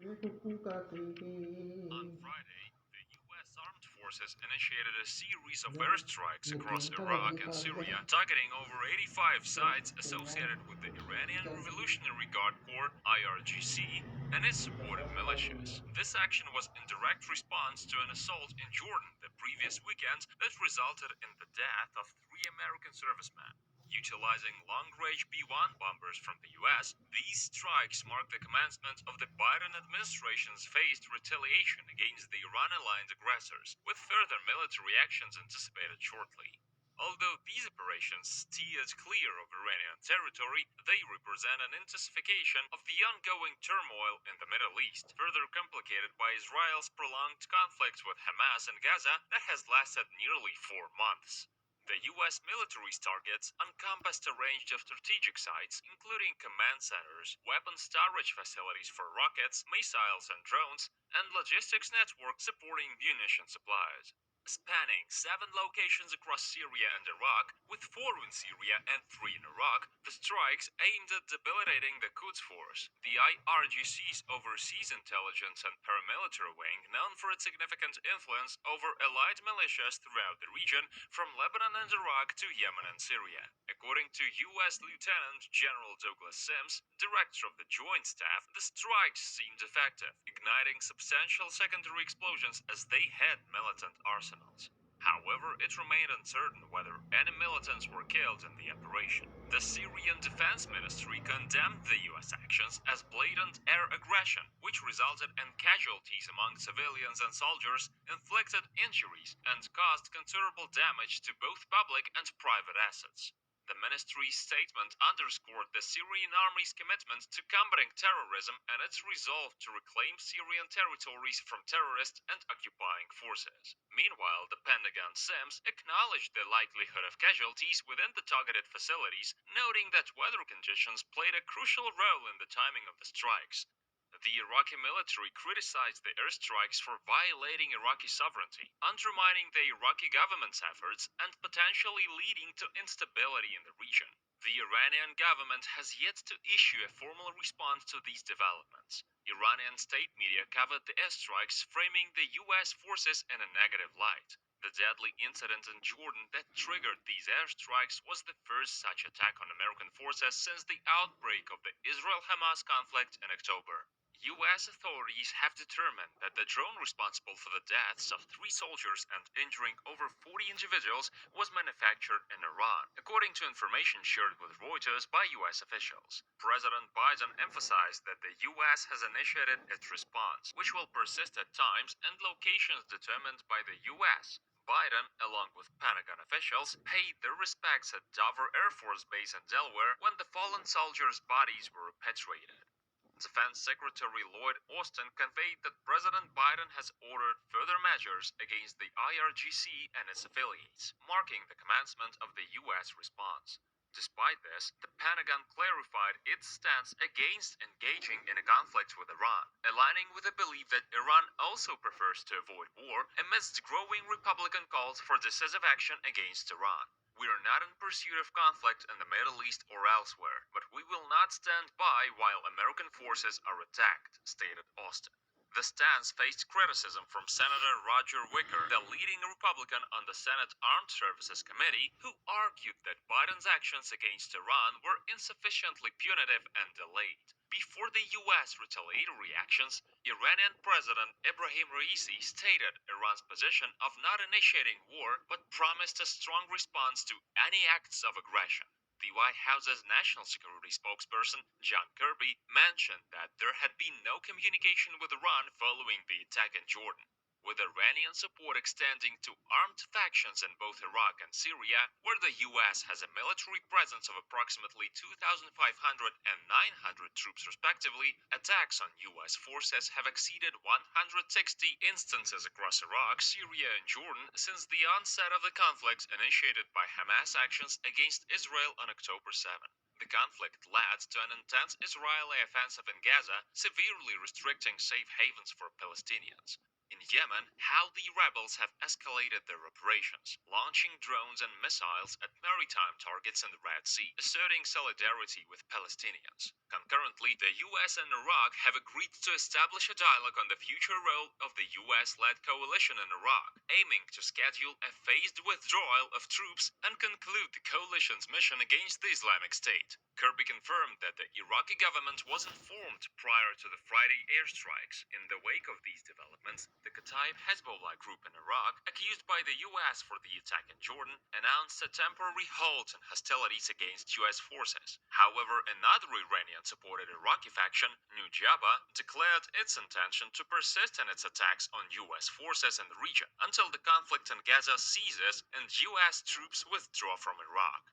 On Friday, the U.S. Armed Forces initiated a series of airstrikes across Iraq and Syria, targeting over 85 sites associated with the Iranian Revolutionary Guard Corps (IRGC) and its supported militias. This action was in direct response to an assault in Jordan the previous weekend that resulted in the death of three American servicemen. Utilizing long-range B-1 bombers from the US, these strikes mark the commencement of the Biden administration's phased retaliation against the Iran-aligned aggressors, with further military actions anticipated shortly. Although these operations steered clear of Iranian territory, they represent an intensification of the ongoing turmoil in the Middle East, further complicated by Israel's prolonged conflict with Hamas in Gaza that has lasted nearly 4 months. The U.S. military's targets encompassed a range of strategic sites, including command centers, weapon storage facilities for rockets, missiles, and drones, and logistics networks supporting munition supplies. Spanning 7 locations across Syria and Iraq, with 4 in Syria and 3 in Iraq, the strikes aimed at debilitating the Quds Force, the IRGC's overseas intelligence and paramilitary wing, known for its significant influence over allied militias throughout the region, from Lebanon and Iraq to Yemen and Syria. According to U.S. Lieutenant General Douglas Sims, director of the Joint Staff, the strikes seemed effective, igniting substantial secondary explosions as they hit militant arsenals. However, it remained uncertain whether any militants were killed in the operation. The Syrian Defense Ministry condemned the U.S. actions as blatant air aggression, which resulted in casualties among civilians and soldiers, inflicted injuries, and caused considerable damage to both public and private assets. The ministry's statement underscored the Syrian army's commitment to combating terrorism and its resolve to reclaim Syrian territories from terrorist and occupying forces. Meanwhile, the Pentagon Sims acknowledged the likelihood of casualties within the targeted facilities, noting that weather conditions played a crucial role in the timing of the strikes. The Iraqi military criticized the airstrikes for violating Iraqi sovereignty, undermining the Iraqi government's efforts, and potentially leading to instability in the region. The Iranian government has yet to issue a formal response to these developments. Iranian state media covered the airstrikes, framing the U.S. forces in a negative light. The deadly incident in Jordan that triggered these airstrikes was the first such attack on American forces since the outbreak of the Israel-Hamas conflict in October. U.S. authorities have determined that the drone responsible for the deaths of 3 soldiers and injuring over 40 individuals was manufactured in Iran, according to information shared with Reuters by U.S. officials. President Biden emphasized that the U.S. has initiated its response, which will persist at times and locations determined by the U.S. Biden, along with Pentagon officials, paid their respects at Dover Air Force Base in Delaware when the fallen soldiers' bodies were repatriated. Defense Secretary Lloyd Austin conveyed that President Biden has ordered further measures against the IRGC and its affiliates, marking the commencement of the U.S. response. Despite this, the Pentagon clarified its stance against engaging in a conflict with Iran, aligning with the belief that Iran also prefers to avoid war amidst growing Republican calls for decisive action against Iran. We are not in pursuit of conflict in the Middle East or elsewhere, but we will not stand by while American forces are attacked, stated Austin. The stance faced criticism from Senator Roger Wicker, the leading Republican on the Senate Armed Services Committee, who argued that Biden's actions against Iran were insufficiently punitive and delayed. Before the U.S. retaliatory actions, Iranian President Ebrahim Raisi stated Iran's position of not initiating war but promised a strong response to any acts of aggression. The White House's national security spokesperson, John Kirby, mentioned that there had been no communication with Iran following the attack in Jordan, with Iranian support extending to armed factions in both Iraq and Syria, where the U.S. has a military presence of approximately 2,500 and 900 troops respectively. Attacks on U.S. forces have exceeded 160 instances across Iraq, Syria, and Jordan since the onset of the conflict initiated by Hamas actions against Israel on October 7. The conflict led to an intense Israeli offensive in Gaza, severely restricting safe havens for Palestinians. In Yemen, how the rebels have escalated their operations, launching drones and missiles at maritime targets in the Red Sea, asserting solidarity with Palestinians. Concurrently, the US and Iraq have agreed to establish a dialogue on the future role of the US-led coalition in Iraq, aiming to schedule a phased withdrawal of troops and conclude the coalition's mission against the Islamic State. Kirby confirmed that the Iraqi government was informed prior to the Friday airstrikes. In the wake of these developments, the Kataib Hezbollah group in Iraq, accused by the US for the attack in Jordan, announced a temporary halt in hostilities against US forces. However, another Iranian-supported Iraqi faction, Nujaba, declared its intention to persist in its attacks on US forces in the region until the conflict in Gaza ceases and US troops withdraw from Iraq.